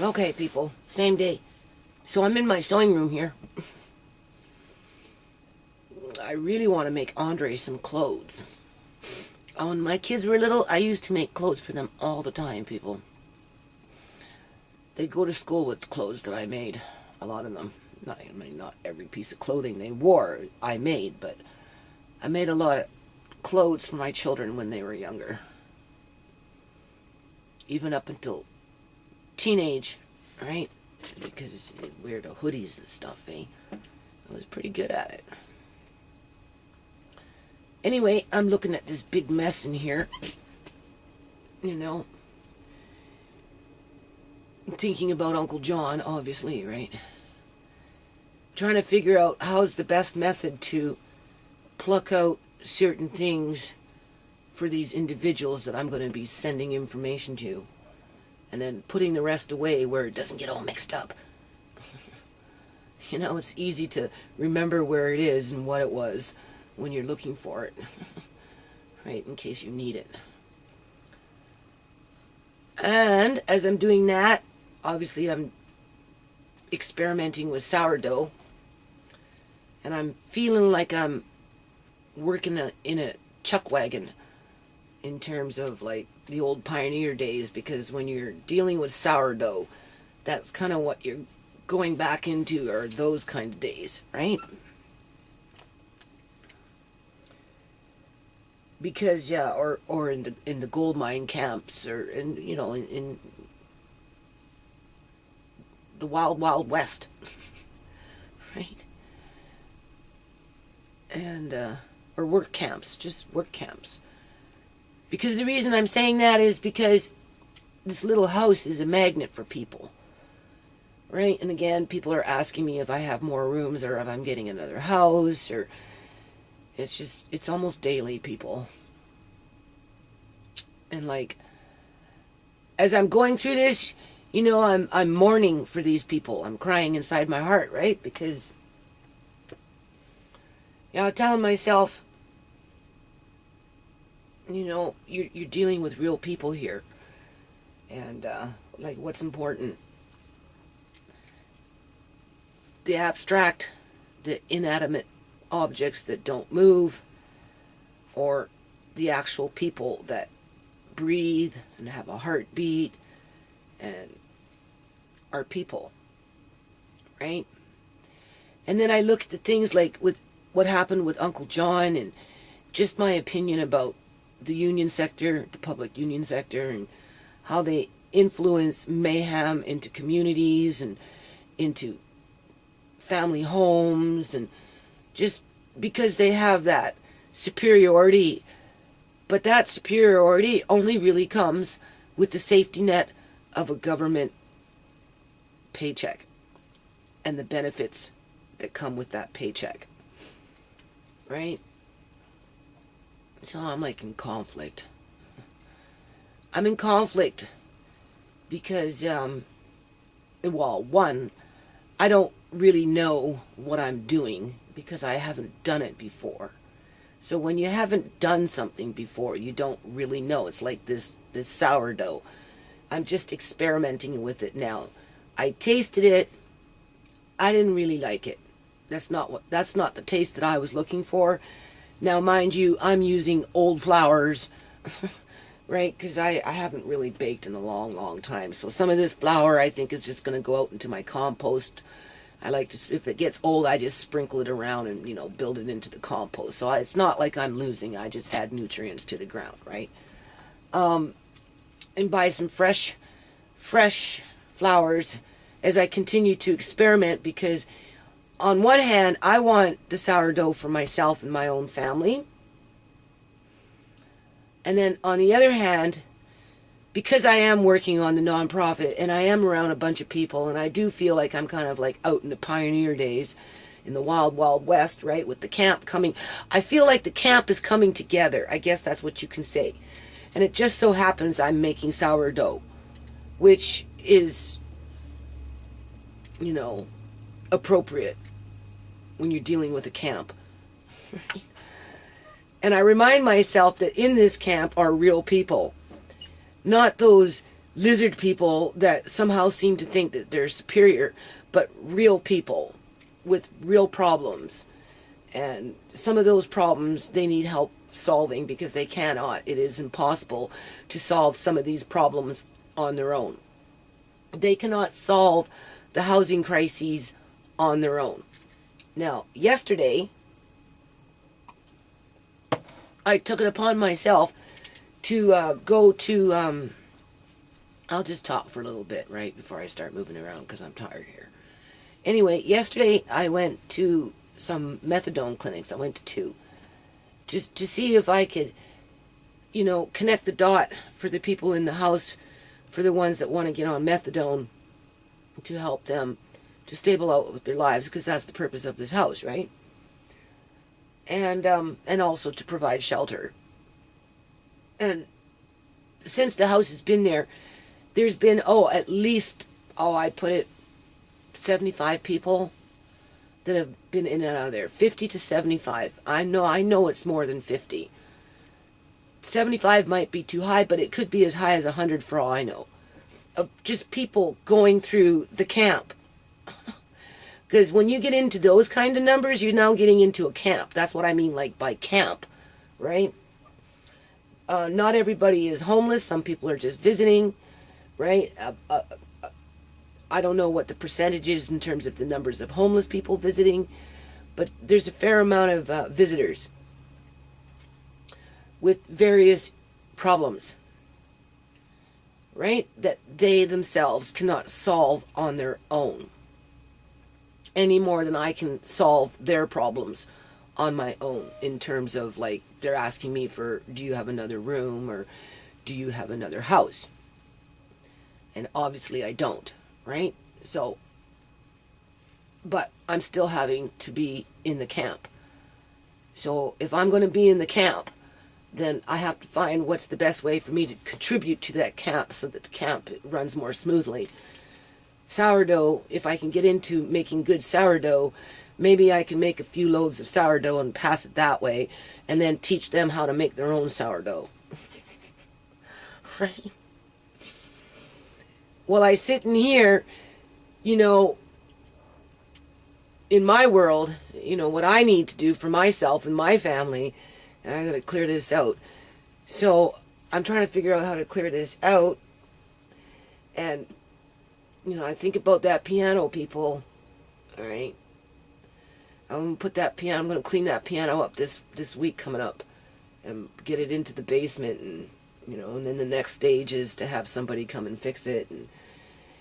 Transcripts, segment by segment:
Okay, people, same day. So I'm in my sewing room here. I really want to make Andre some clothes. When my kids were little, I used to make clothes for them all the time, people. They'd go to school with the clothes that I made. A lot of them. Not every piece of clothing they wore I made, but I made a lot of clothes for my children when they were younger. Even up until teenage, right? Because they wear the hoodies and stuff, eh? I was pretty good at it. Anyway, I'm looking at this big mess in here. You know, thinking about Uncle John, obviously, right? Trying to figure out how's the best method to pluck out certain things for these individuals that I'm going to be sending information to. And then putting the rest away where it doesn't get all mixed up. You know, it's easy to remember where it is and what it was when you're looking for it. Right, in case you need it. And as I'm doing that, obviously I'm experimenting with sourdough. And I'm feeling like I'm working in a chuck wagon in terms of like the old pioneer days, because when you're dealing with sourdough, that's kind of what you're going back into, are those kind of days, right? Because yeah, or in the gold mine camps, or in the wild west, right? And or work camps, just work camps. Because the reason I'm saying that is because this little house is a magnet for people, right? And again, people are asking me if I have more rooms or if I'm getting another house, or it's almost daily, people. And like, as I'm going through this, I'm mourning for these people. I'm crying inside my heart, right? Because, I'm telling myself, you're dealing with real people here. And, like, what's important? The abstract, the inanimate objects that don't move, or the actual people that breathe and have a heartbeat and are people, right? And then I look at the things like with what happened with Uncle John, and just my opinion about the union sector, the public union sector, and how they influence mayhem into communities and into family homes, and just because they have that superiority. But that superiority only really comes with the safety net of a government paycheck and the benefits that come with that paycheck, right? So I'm like in conflict. I'm in conflict because, one, I don't really know what I'm doing because I haven't done it before. So when you haven't done something before, you don't really know. It's like this sourdough. I'm just experimenting with it now. I tasted it. I didn't really like it. That's not the taste that I was looking for. Now, mind you, I'm using old flours, right? Because I haven't really baked in a long time. So some of this flour I think is just going to go out into my compost. I like to, if it gets old, I just sprinkle it around and, build it into the compost. So it's not like I'm losing. I just add nutrients to the ground, right? And buy some fresh flowers as I continue to experiment, because on one hand, I want the sourdough for myself and my own family. And then on the other hand, because I am working on the nonprofit and I am around a bunch of people, and I do feel like I'm kind of like out in the pioneer days in the wild west, right, with the camp coming. I feel like the camp is coming together. I guess that's what you can say. And it just so happens I'm making sourdough, which is, appropriate when you're dealing with a camp. And I remind myself that in this camp are real people. Not those lizard people that somehow seem to think that they're superior, but real people with real problems. And some of those problems they need help solving because they cannot. It is impossible to solve some of these problems on their own. They cannot solve the housing crises on their own. Now, yesterday, I took it upon myself to go to, I'll just talk for a little bit, right, before I start moving around because I'm tired here. Anyway, yesterday I went to some methadone clinics. I went to 2. Just to see if I could, connect the dot for the people in the house, for the ones that want to get on methadone, to help them to stable out with their lives, because that's the purpose of this house, right? And also to provide shelter. And since the house has been there, there's been, at least, I'd put it 75 people that have been in and out of there. 50 to 75. I know it's more than 50. 75 might be too high, but it could be as high as 100 for all I know. Of just people going through the camp. Because when you get into those kind of numbers, you're now getting into a camp. That's what I mean, like, by camp, right? Not everybody is homeless. Some people are just visiting, right? I don't know what the percentage is in terms of the numbers of homeless people visiting, but there's a fair amount of visitors with various problems, right? That they themselves cannot solve on their own any more than I can solve their problems on my own, in terms of, like, they're asking me for, do you have another room, or do you have another house? And obviously I don't, right? So, but I'm still having to be in the camp. So if I'm going to be in the camp, then I have to find what's the best way for me to contribute to that camp so that the camp runs more smoothly. Sourdough, if I can get into making good sourdough, maybe I can make a few loaves of sourdough and pass it that way, and then teach them how to make their own sourdough. Right? Well, I sit in here, in my world, what I need to do for myself and my family, and I gotta clear this out. So I'm trying to figure out how to clear this out, and I think about that piano, people. All right, I'm gonna clean that piano up this week coming up, and get it into the basement, and and then the next stage is to have somebody come and fix it,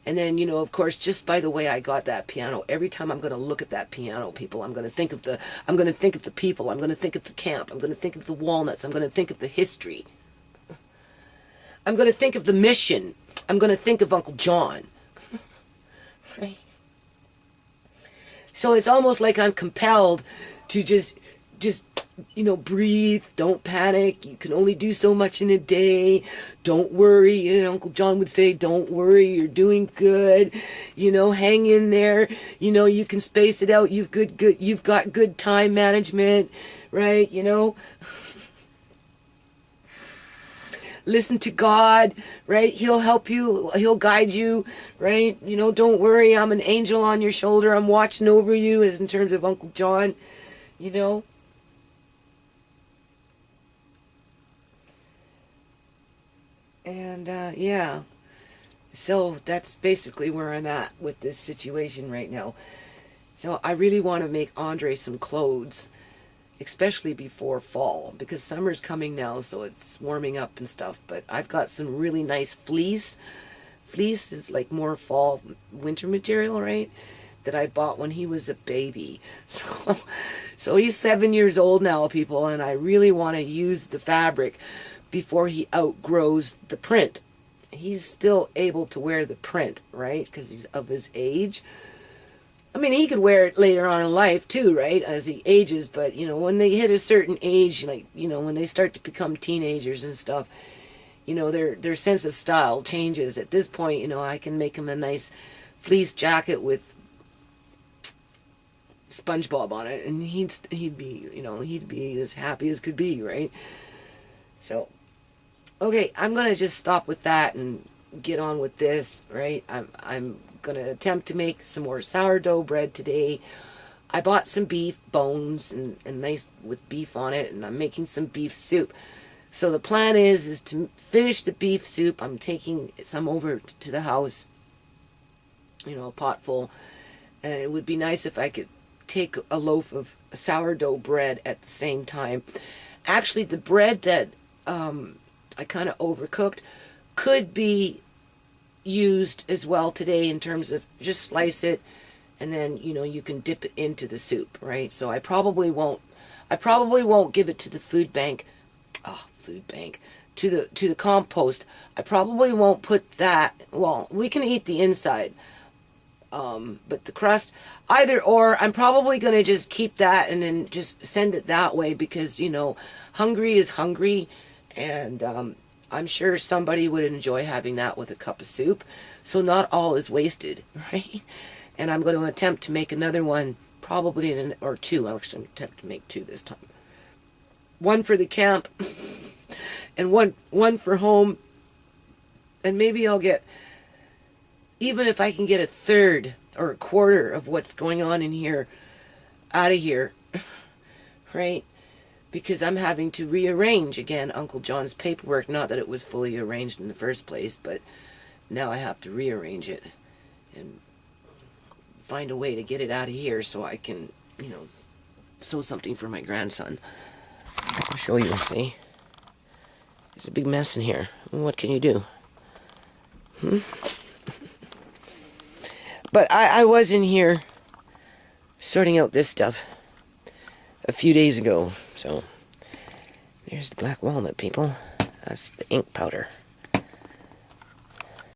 and then, of course, just by the way I got that piano, every time I'm going to look at that piano, people, I'm going to think of the people, I'm going to think of the camp, I'm going to think of the walnuts, I'm going to think of the history. I'm going to think of the mission. I'm going to think of Uncle John. Right? So it's almost like I'm compelled to just breathe, don't panic, you can only do so much in a day, don't worry, Uncle John would say, don't worry, you're doing good, hang in there, you can space it out, you've got good time management, right, listen to God, right, he'll help you, he'll guide you, right, don't worry, I'm an angel on your shoulder, I'm watching over you, as in terms of Uncle John, And, yeah, so that's basically where I'm at with this situation right now. So I really want to make Andre some clothes, especially before fall, because summer's coming now, so it's warming up and stuff. But I've got some really nice fleece. Fleece is like more fall, winter material, right? That I bought when he was a baby. So he's 7 years old now, people, and I really want to use the fabric before he outgrows the print. He's still able to wear the print, right? Because he's of his age. I mean, he could wear it later on in life too, right? As he ages, but, when they hit a certain age, like, when they start to become teenagers and stuff, their sense of style changes. At this point, I can make him a nice fleece jacket with SpongeBob on it, and he'd be as happy as could be, right? So, okay, I'm going to just stop with that and get on with this, right? I'm gonna attempt to make some more sourdough bread today. I bought some beef bones and nice with beef on it, and I'm making some beef soup. So the plan is to finish the beef soup. I'm taking some over to the house, you know, a pot full, and it would be nice if I could take a loaf of sourdough bread at the same time. Actually, the bread that I kind of overcooked could be used as well today, in terms of just slice it and then, you know, you can dip it into the soup, right? So I probably won't give it to the food bank. To the compost. I probably won't put that. Well, we can eat the inside, but the crust, either or. I'm probably going to just keep that and then just send it that way, because, you know, hungry is hungry, and I'm sure somebody would enjoy having that with a cup of soup. So not all is wasted, right? And I'm going to attempt to make another one, probably or two. I'll actually attempt to make two this time. One for the camp and one for home. And maybe I'll get, even if I can get a third or a quarter of what's going on in here out of here, right? Because I'm having to rearrange again Uncle John's paperwork. Not that it was fully arranged in the first place, but now I have to rearrange it and find a way to get it out of here so I can, you know, sew something for my grandson. I'll show you, see? There's a big mess in here. What can you do? But I was in here sorting out this stuff a few days ago. So there's the black walnut, people. That's the ink powder.